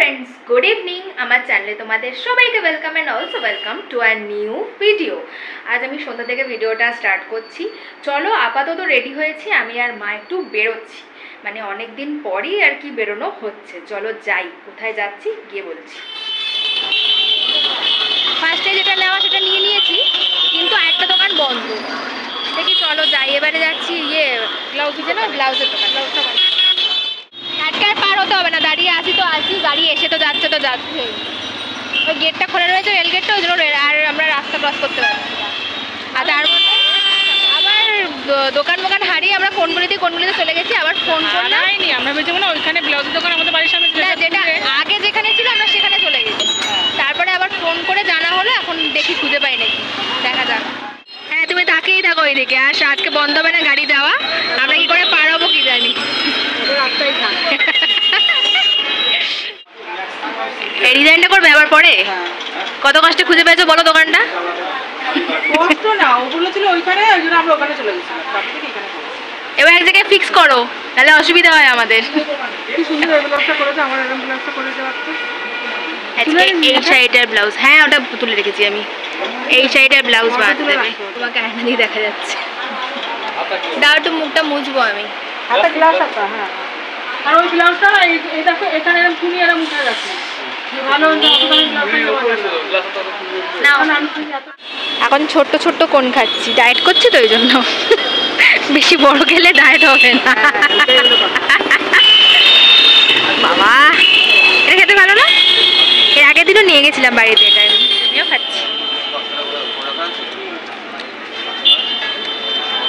Friends good evening আমার চ্যানেলে তোমাদের সবাইকে welcome and also welcome to a new video. আজ আমি সন্ধ্যা থেকে ভিডিওটা স্টার্ট করছি। চলো আপাতত রেডি হয়েছি, আমি আর মা একটু বেরোচ্ছি, মানে অনেক দিন পরই আর কি বেরোনো হচ্ছে। চলো যাই, কোথায় যাচ্ছি গিয়ে বলছি। ফার্স্টে যেটা নেওয়া সেটা নিয়ে নিয়েছি, কিন্তু একটা দোকান বন্ধ। দেখি চলো যাই, এবারে যাচ্ছি ব্লাউজ দিচ্ছে না, ব্লাউজের দোকান। আজকে আর পার হতে হবে না, দাঁড়িয়ে আছি তো আছি, গাড়ি এসে তো যাচ্ছে ওই গেটটা খোলা রয়েছে, রেল গেটটা, ওই জন্য আর আমরা রাস্তা ক্রস করতে পারছি না। আর তার মধ্যে আবার দোকান হারিয়ে আমরা কোনগুলিতে চলে গেছি। আবার ফোন করলাম, আমরা ভেবেছি না ওইখানে ব্লাউজের দোকান আমাদের বাড়ির সামনে, যেটা আগে যেখানে ছিল আমরা সেখানে চলে গেছি। তারপরে আবার ফোন করে জানা হলো, এখন দেখি খুঁজে পাই নাকি, দেখা যাক। হ্যাঁ তুমি তাকেই থাকো ওইদিকে, আর আজকে বন্ধ হবে না গাড়ি যাওয়া, আমরা কি করে পার হবো কি জানি। এই ডিজাইনটা করবে আবার পরে? কত কষ্টে খুঁজে পেয়েছো বলো দোকানটা? কষ্ট না, ওগুলো ছিল ওইখানে, ওই জন্য আমরা ওখানে চলে গেছিলাম। এবার এক জায়গায় ফিক্স করো, তাহলে অসুবিধা হয় আমাদের। কি সুন্দর এই ব্লাউজটা করেছে, আমার এরকম ব্লাউজটা করে দেওয়া তো। আজকে এই শাড়িটার ব্লাউজ, হ্যাঁ ওটা তুলে রেখেছি আমি। এই শাড়িটার ব্লাউজ বানাতে দেবে, তোমাকে আয়না দিয়ে দেখা যাচ্ছে। দাও একটু মুখটা মুছবো আমি। হাতে গ্লাস আছে, হ্যাঁ। আর ওই ব্লাউজটা এই দেখো এখানে এরকম তুমি এরকম উঠে গেছে। ভালো এখন ছোট্ট ছোট্ট কোণ খাচ্ছি, ডায়েট করছি তো ওই জন্য। বেশি বড় খেলে ডায়েট হবে না। বাবা এটা খেতে ভালো না? এর আগের দিনও নিয়ে গেছিলাম বাড়িতে, এটা আমিও খাচ্ছি।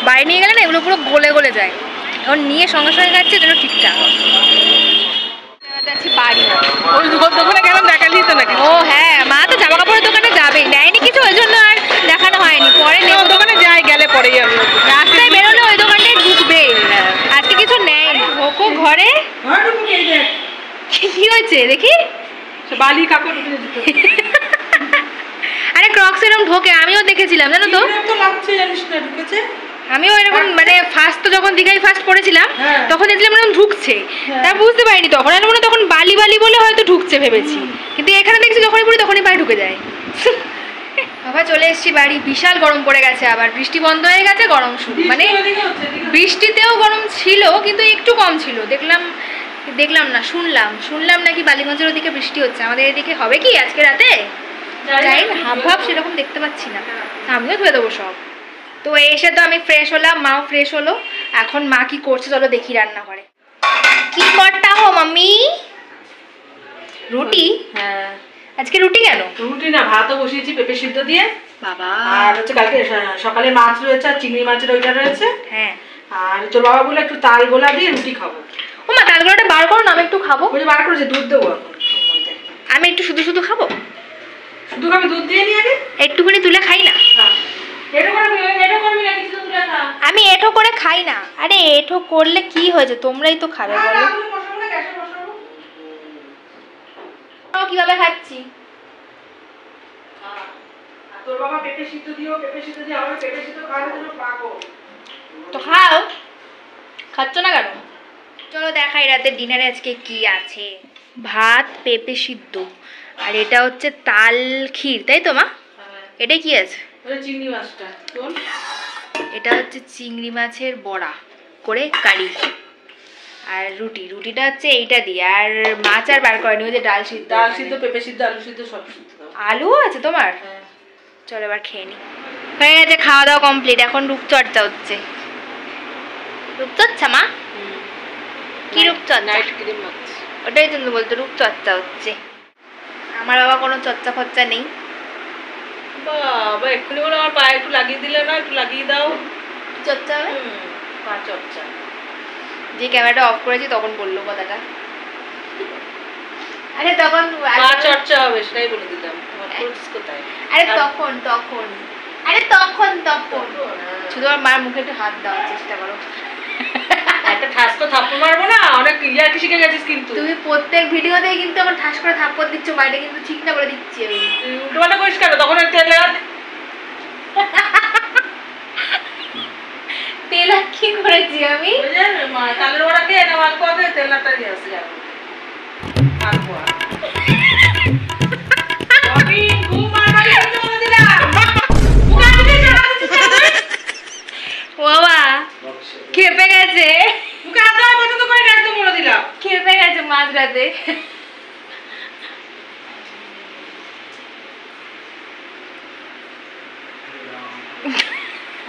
বাড়ি নিয়ে গেলে না এগুলো পুরো গলে গলে যায়, এখন নিয়ে সঙ্গে সঙ্গে খাচ্ছি, যেন ঠিকঠাক। যাচ্ছি বাড়ি। ওই দোকানে গেলাম, দেখালি তো নাকি? ও হ্যাঁ, মা তো জামা কাপড়ের দোকানে যাবেই, নেয়নি কিছু, ওই জন্য আর দেখানো হয়নি। পরে নেব, দোকানে যাই, গেলে পরেই আমি রাস্তায় বেরোলে ওই দোকানটায় ঢুকবে। আজকে কিছু নেই ভোকো ঘরে। কি হয়েছে দেখি? বালি কাপড়। আরে ক্রক্স এরকম ঢোকে, আমিও দেখেছিলাম জানো তো। লাগছে জানিস না, ঢুকেছে। আমিও এরকম, মানে ফার্স্ট তো যখন দীঘায় ফার্স্ট পড়েছিলাম তখন দেখছিলাম এরকম ঢুকছে, তা বুঝতে পারিনি তখন। আর মনে তখন বালি বালি বলে হয়তো ঢুকছে ভেবেছি, কিন্তু এখানে দেখছি যখনই পড়ি তখনই পায়ে ঢুকে যায়। বাবা চলে এসেছি বাড়ি, বিশাল গরম পড়ে গেছে, আবার বৃষ্টি বন্ধ হয়ে গেছে, গরম শুরু। মানে বৃষ্টিতেও গরম ছিল, কিন্তু একটু কম ছিল। দেখলাম না, শুনলাম নাকি বালিগঞ্জের ওদিকে বৃষ্টি হচ্ছে। আমাদের এদিকে হবে কি আজকে রাতে যাই না, হাব সেরকম দেখতে পাচ্ছি না। আমিও ধুয়ে দেবো সব। তো এসে তো আমি ফ্রেশ হলাম, মাও ফ্রেশ হলো। এখন মা কি করছে চলো দেখি রান্না করে। কি করতা হো মাম্মি? রুটি? হ্যাঁ আজকে রুটি কেন? রুটি না, ভাতও বসিয়েছি পেঁপে সিদ্ধ দিয়ে। বাবা। আর হচ্ছে কালকে সকালে মাছ রয়েছে, আর চিংড়ি মাছের ওইটা রয়েছে। হ্যাঁ। আর তোর বাবা বলে একটু তাল গোলা দিয়ে রুটি খাবো। ও মা তাল গোলাটা বার করো না, আমি একটু খাবো। ওই যে বার করেছে, দুধ দেবো এখন। আমি একটু শুধু খাবো। শুধু খাবি? দুধ দিয়ে নি আগে, একটুখানি তুলে খাই না। আমি এঠো করে খাই না। আরে এঠো করলে কি হয়েছে, তোমরাই তো খাবে বলো। কিভাবে খাচ্ছি? তোর বাবা পেঁপে সিদ্ধ দিও, পেঁপে সিদ্ধ দিয়ে আমার পেঁপে সিদ্ধ খাওয়ার জন্য পাগল। তো খাও, খাচ্ছ না কেন? চলো দেখাই রাতে ডিনারে আজকে কি আছে। ভাত, পেঁপে সিদ্ধ, আর এটা হচ্ছে তাল ক্ষীর, তাই তো মা? এটা কি আছে? চিংড়ি মাছটা, এটা হচ্ছে চিংড়ি মাছের বড়া করে কারি। আর রুটিটা হচ্ছে এইটা দিয়ে, আর মাছ আর বার করেনি, ওই যে ডাল সিদ্ধ পেঁপে সিদ্ধ, আলু সিদ্ধ সব সিদ্ধ। আলুও আছে তোমার? চলো এবার খেয়ে নি। হয়ে গেছে খাওয়া দাওয়া কমপ্লিট, এখন রূপচর্চা হচ্ছে। রূপচর্চা মা? কি রূপচর্চা? Night cream মাখছি। ওটাই তুমি বলতো রূপচর্চা হচ্ছে। আমার বাবা কোনো চর্চা ফর্চা নেই। বাবা এক্ষুনি বলে আমার পায়ে একটু লাগিয়ে দিলে না, একটু লাগিয়ে দাও। চর্চা হবে? পা চর্চা। যে ক্যামেরাটা অফ করেছি তখন বললো কথাটা। আরে তখন পা চর্চা হবে সেটাই বলে দিলাম। কোথায়? আরে তখন আরে তখন শুধু আমার মার মুখে একটু হাত দেওয়ার চেষ্টা করো। একটা ঠাস করে থাপ্পড় মারবো না, অনেক ইয়ার্কি শিখে গেছিস কিন্তু। তুমি প্রত্যেক ভিডিওতেই কিন্তু আমার ঠাস করে থাপ্পড় দিচ্ছ, বাইরে কিন্তু ঠিক না বলে দিচ্ছি আমি। উল্টোপাল্টা করিস কেন? তখন তেল কি করেছি আমি? তালের বড়া খেয়ে না, অল্প আগে তেলটা দিয়ে আসি। থাকবো আর। রবিন, ঘুম মারবাড়ি করতে বলে দিলাম। মুখে মুখে চালা দিচ্ছিস তুই? বাবা খেপে গেছে, মুখে হাত দেওয়া পর্যন্ত করে একদম বলে দিলাম। খেপে গেছে মাঝরাতে।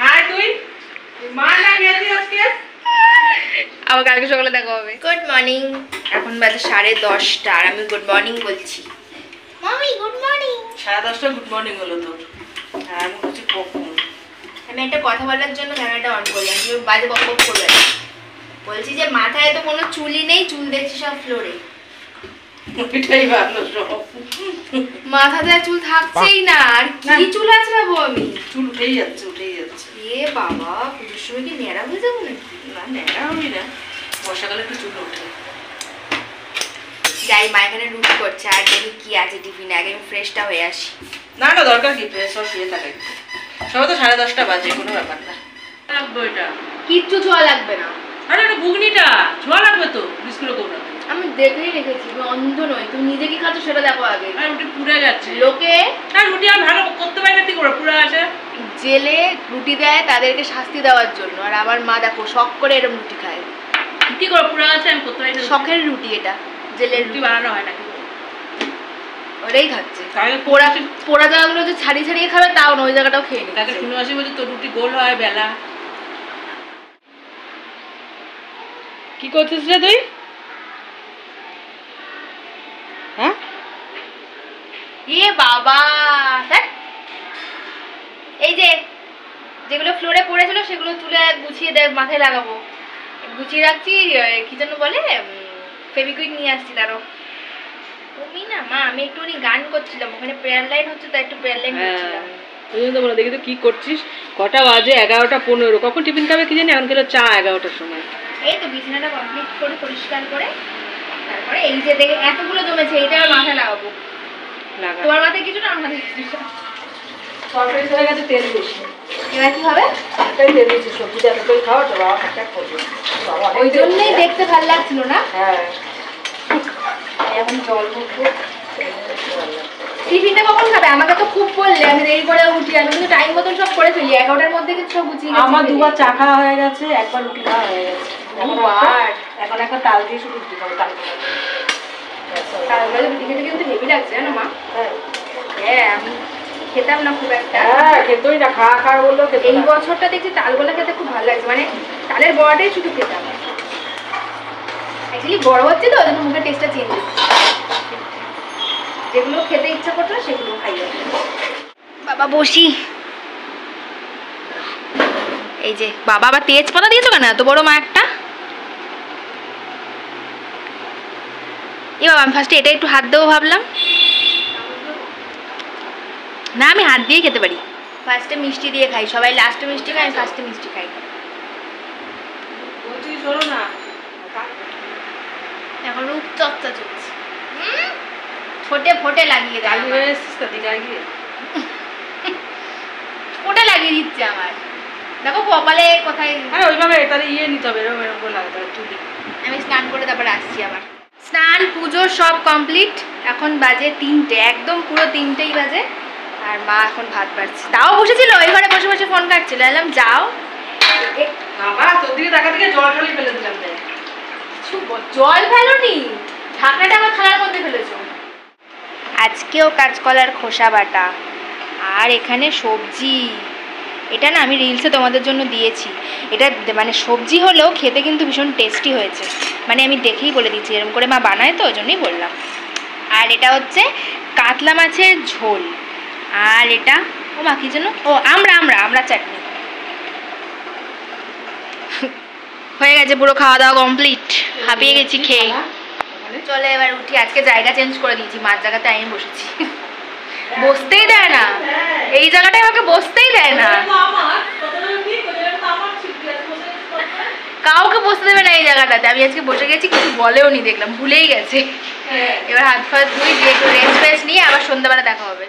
আয় তুই মার না গেছি আজকে। আবার কালকে সকালে দেখা হবে। গুড মর্নিং, এখন বাজে 10:30 আর আমি গুড মর্নিং বলছি। মামি গুড মর্নিং। 10:30 গুড মর্নিং হলো তোর। আর আমি বলছি কখন? আমি একটা কথা বলার জন্য ক্যামেরাটা অন করলাম, তুমি বাজে বক বক করবে না। বলছি যে মাথায় তো কোনো চুলই নেই, চুল দেখছি সব ফ্লোরে। এটাই ভালো সব। মাথাতে আর চুল থাকছেই না, আর কি চুল আছড়াবো আমি? চুল উঠেই যাচ্ছে উঠেই যাচ্ছে। এ বাবা, পুজোর সময় কি নেড়া হয়ে যাবো নাকি? না ন্যাড়া হবি না, বর্ষাকালে একটু চুল ওঠে। যাই, মা এখানে রুটি করছে, আর দেখি কি আছে টিফিনে, আগে আমি ফ্রেশটা হয়ে আসি। না না দরকার কি, ফ্রেশ সব শুয়ে থাকে। সবাই তো 10:30 বাজে, কোনো ব্যাপার না। লাগবে এটা কিচ্ছু ছোঁয়া লাগবে না। আরে এটা ঘুগনিটা ছোঁয়া লাগবে তো, বিস্কুটে কোবরা। আমি দেখেই রেখেছি, আমি অন্ধ নই। তুমি নিজে কি খাচ্ছ সেটা দেখো আগে। আর রুটি পুড়ে যাচ্ছে। লোকে আর রুটি আমি ভালো করতে পারি না, কি করে পুড়ে আসে? জেলে রুটি দেয় তাদেরকে শাস্তি দেওয়ার জন্য, আর আমার মা দেখো শখ করে এরকম রুটি খায়। কি করে পুড়ে আসে আমি করতে পারি না। শখের রুটি এটা, জেলের রুটি রুটি বানানো হয় না, কি করে? ওটাই খাচ্ছে। তাহলে পোড়া পোড়া জায়গাগুলো যে ছাড়িয়ে ছাড়িয়ে খাবে তাও না, ওই জায়গাটাও খেয়ে নি। তাকে শুনে আসি বলছে তোর রুটি গোল হয় বেলা। কি করছিস রে তুই? হ্যাঁ এ বাবা, দেখ এই যে যেগুলো ফ্লোরে পড়েছিল সেগুলো তুলে গুছিয়ে মাথায় লাগাবো, গুছিয়ে রাখছি। কি যেন বলে, ফেভিকুইক নিয়ে আসছি তারও। তুমি না মা, আমি একটুখানি গান করছিলাম, ওখানে প্রেয়ার লাইন হচ্ছে, তাই একটু প্রেয়ার লাইন করছিলাম। ওই জন্য তো বলে দেখি তো কি করছিস। কটা বাজে? 11:15। কখন টিফিন খাবে কি জানি, এখন খেলো চা 11টার সময়। এই তো বিছানাটা কমপ্লিট করে পরিষ্কার করে তারপরে এই যে দেখে এতগুলো জমেছে, এটা আর মাথায় লাগাবো। লাগা তোমার মাথায় কিছু না, আমার মাথায় কিছু। তরকারি হয়ে গেছে, তেল বেশি। এবার কি হবে? এতটাই তেল বেশি, সবজিটা এতটাই খাওয়া তো বাবা ঠিকঠাক করবে। ওই জন্যই দেখতে ভালো লাগছিল না। হ্যাঁ এখন জল মুখবো। টিফিনটা কখন খাবে? আমাকে তো খুব বললে, আমি দেরি করে উঠি, আমি কিন্তু টাইম মতন সব করে ফেলি। 11টার মধ্যে কিন্তু সব গুছিয়ে গেছি। আমার দুবার চা খাওয়া হয়ে গেছে, একবার রুটি খাওয়া হয়ে গেছে। এখন একটা তাল দিয়ে শুধু রুটি খাবো, তারপরে রুটি খেতে কিন্তু হেভি লাগছে জানো মা। হ্যাঁ, আমি খেতাম না খুব একটা। হ্যাঁ খেতোই না, খাওয়া খাওয়া বললেও খেতো এই না। বছরটা দেখছি তালগোলা খেতে খুব ভালো লাগছে, মানে তালের বড়াটাই শুধু খেতাম। অ্যাকচুয়ালি বড় হচ্ছে তো, ওই জন্য মুখের টেস্টটা চেঞ্জ হচ্ছে। যেগুলো খেতে ইচ্ছা করতো সেগুলো খাই। বাবা বসি। এই যে বাবা আবার তেজপাতা দিয়েছো কেন এত বড় মা একটা? এ বাবা, আমি ফার্স্টে এটা একটু হাত দেবো ভাবলাম, না আমি হাত দিয়ে খেতে পারি। ফার্স্টে মিষ্টি দিয়ে খাই, সবাই লাস্টে মিষ্টি খাই, আমি ফার্স্টে মিষ্টি খাই। বলছি শোনো না, এখন রূপচর্চা চলছে, ফোটে ফোটে লাগিয়ে দেয়। কালি হয়ে এসছিস তো দিঘায় গিয়ে? ফোটে লাগিয়ে দিচ্ছে আমার, দেখো কপালে কোথায়। আরে ওইভাবে তাহলে নিতে হবে, এরকম এরকম করে লাগাতে হবে চুলি। আমি স্নান করে তারপরে আসছি আবার। স্নান পুজো সব কমপ্লিট, এখন বাজে 3টে, একদম পুরো 3টেই বাজে। আর মা এখন ভাত বাড়ছে, তাও বসেছিল ওই ঘরে বসে বসে ফোন কাটছিল। এলাম যাও, বাবা তোর দিকে টাকা দিকে জল টলি ফেলে দিলাম। জল ফেলোনি, ঢাকনাটা আমার থালার মধ্যে ফেলেছো। আজকেও কাঁচকলার খোসা বাটা, আর এখানে সবজি। এটা না আমি রিলসে তোমাদের জন্য দিয়েছি। এটা মানে সবজি হলেও খেতে কিন্তু ভীষণ টেস্টি হয়েছে, মানে আমি দেখেই বলে দিচ্ছি, এরকম করে মা বানায় তো ওই জন্যই বললাম। আর এটা হচ্ছে কাতলা মাছের ঝোল, আর এটা ও মা কি যেন, ও আমরা চাটনি। হয়ে গেছে, পুরো খাওয়া দাওয়া কমপ্লিট, হাঁপিয়ে গেছি খেয়ে। চলে এবার উঠি, আজকে জায়গা চেঞ্জ করে দিয়েছি, মার জায়গাতে আমি বসেছি। বসতেই দেয় না এই জায়গাটায়, আমাকে বসতেই দেয় না, কাউকে বসতে দেবে না এই জায়গাটাতে। আমি আজকে বসে গেছি, কিছু বলেও নি, দেখলাম ভুলেই গেছে। এবার হাত ফাত ধুই, দিয়ে একটু রেস্ট ফেস্ট নিয়ে আবার সন্ধ্যাবেলা দেখা হবে।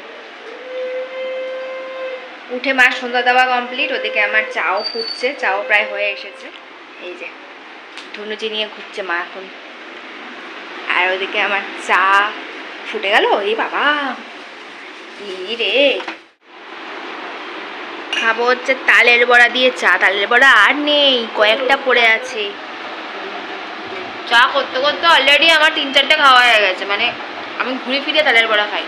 উঠে মার সন্ধ্যা দেওয়া কমপ্লিট, ওদিকে আমার চাও ফুটছে, চাও প্রায় হয়ে এসেছে। এই যে ধনুচি নিয়ে ঘুরছে মা এখন। আর ওদিকে আমার চা ফুটে গেল। এই বাবা কি রে, খাবো হচ্ছে তালের বড়া দিয়ে চা। তালের বড়া আর নেই, কয়েকটা পড়ে আছে। চা করতে করতে অলরেডি আমার 3-4টে খাওয়া হয়ে গেছে, মানে আমি ঘুরে ফিরে তালের বড়া খাই।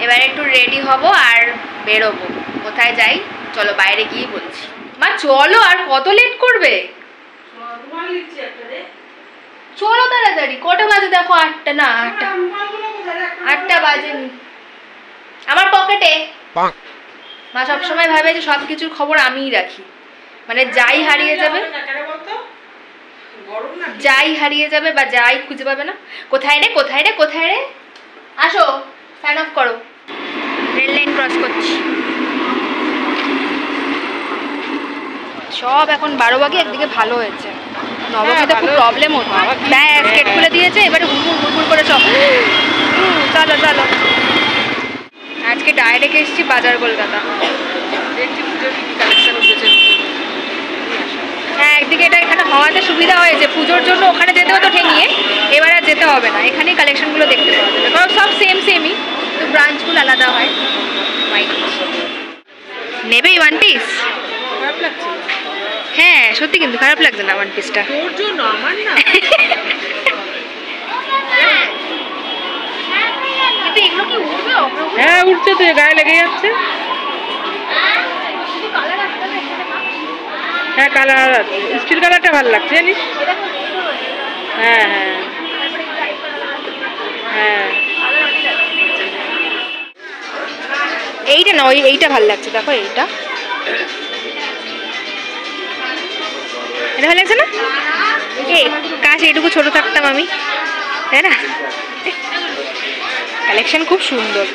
এবার একটু রেডি হব আর বেরোবো। কোথায় যাই চলো বাইরে গিয়ে বলছি। মা চলো, আর কত লেট করবে? চলো তাড়াতাড়ি। কটা বাজে দেখো? 8টা না, 8টা বাজেনি। আমার পকেটে। মা সবসময় ভাবে যে সব কিছুর খবর আমিই রাখি, মানে যাই হারিয়ে যাবে, যাই হারিয়ে যাবে বা যাই খুঁজে পাবে না। কোথায় রে, কোথায় রে, কোথায় রে? আসো, ফ্যান অফ করো। রেল লাইন ক্রস করছি। সব এখন 12 বাগে, একদিকে ভালো হয়েছে। নবমীতে খুব প্রবলেম হতো, ব্যাস গেট খুলে দিয়েছে, এবারে হুড় করে সব। চলো চলো। আজকে ডাইরেক্ট এসেছি বাজার কলকাতা। হ্যাঁ, একদিকে এটা এখানে হওয়াতে সুবিধা হয়েছে, পুজোর জন্য ওখানে যেতে হতো ঠেঙিয়ে, এবার আর যেতে হবে না, এখানেই কালেকশনগুলো দেখতে পাওয়া যাবে, কারণ সব সেমই, তো ব্রাঞ্চগুলো আলাদা হয়। নেবেই 1 পিস? খারাপ লাগছে? হ্যাঁ সত্যি, কিন্তু খারাপ লাগছে না 1 পিসটা। তোর জন্য, আমার না। কিন্তু এগুলো কি উঠবে? হ্যাঁ উঠছে তো, গায়ে লেগে যাচ্ছে। হ্যাঁ কালার আছে, স্টিল কালারটা ভালো লাগছে জানিস। হ্যাঁ হ্যাঁ হ্যাঁ, এইটা না, এইটা ভালো লাগছে, দেখো এইটা, এটা ভালো লাগছে না? এই কাশ এইটুকু ছোট থাকতাম আমি, তাই না? কালেকশন খুব সুন্দর।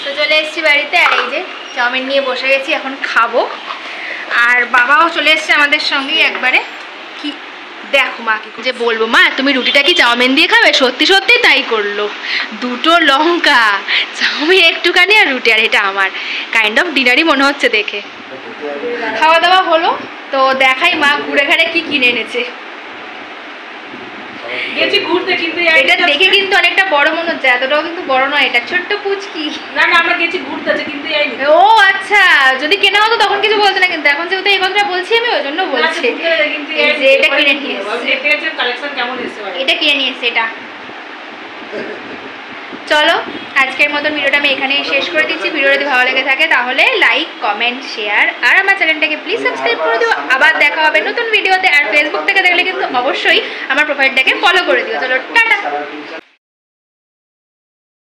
তো চলে এসেছি বাড়িতে, আর এই যে চাউমিন নিয়ে বসে গেছি, এখন খাবো। আর বাবাও চলে এসছে আমাদের সঙ্গেই একবারে। কি দেখো মা কি যে বলবো, মা তুমি রুটিটা কি চাউমিন দিয়ে খাবে? সত্যি সত্যি তাই করলো। 2টো লঙ্কা, চাউমিন একটুখানি আর রুটি, আর এটা আমার কাইন্ড অফ ডিনারই মনে হচ্ছে দেখে। খাওয়া দাওয়া হলো, তো দেখাই মা ঘুরে ঘাড়ে কি কিনে এনেছে। গেছি ঘুরতে, কিন্তু এটা দেখে কিন্তু অনেকটা বড় মনে হচ্ছে, এতটাও কিন্তু বড় নয়, এটা ছোট্ট পুচকি। না না, আমরা গেছি ঘুরতে, কিন্তু ও আচ্ছা, যদি কেনা হতো তখন কিছু বলতে না, কিন্তু এখন যেহেতু এই কথাটা বলছি আমি, ওই জন্য বলছি যে এটা কিনে নিয়ে এসেছে। কালেকশন কেমন এসেছে, এটা কিনে নিয়ে এসেছে এটা। চলো আজকের মতন ভিডিওটা আমি এখানেই শেষ করে দিচ্ছি। ভিডিও যদি ভালো লেগে থাকে তাহলে লাইক, কমেন্ট, শেয়ার, আর আমার চ্যানেলটাকে প্লিজ সাবস্ক্রাইব করে দিও। আবার দেখা হবে নতুন ভিডিওতে। আর ফেসবুক থেকে দেখলে কিন্তু অবশ্যই আমার প্রোফাইলটাকে ফলো করে দিও। চলো টাটা।